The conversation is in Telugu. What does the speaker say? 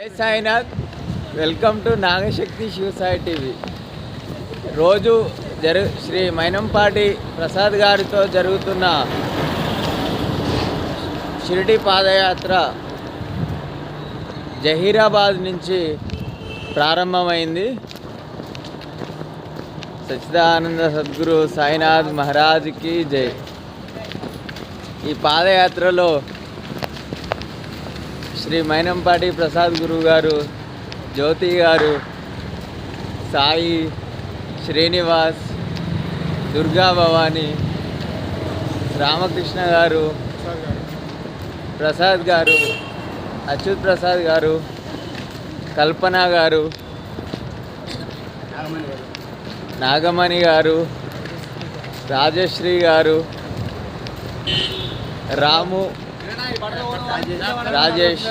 జై Sainath. Welcome to Nagashakti Shiva Sai TV. రోజు శ్రీ మైనంపాటి ప్రసాద్ గారితో జరుగుతున్న షిరిడి పాదయాత్ర జహీరాబాద్ నుంచి ప్రారంభమైంది. సచ్చిదానంద సద్గురు సాయినాథ్ మహారాజ్కి జై. ఈ పాదయాత్రలో శ్రీ మైనంపాటి ప్రసాద్ గురువు గారు, జ్యోతి గారు, సాయి, శ్రీనివాస్, దుర్గా భవాని, రామకృష్ణ గారు, ప్రసాద్ గారు, అచ్యుత్ ప్రసాద్ గారు, కల్పన గారు, నాగమణి గారు, రాజశ్రీ గారు, రాము, రాజేష్,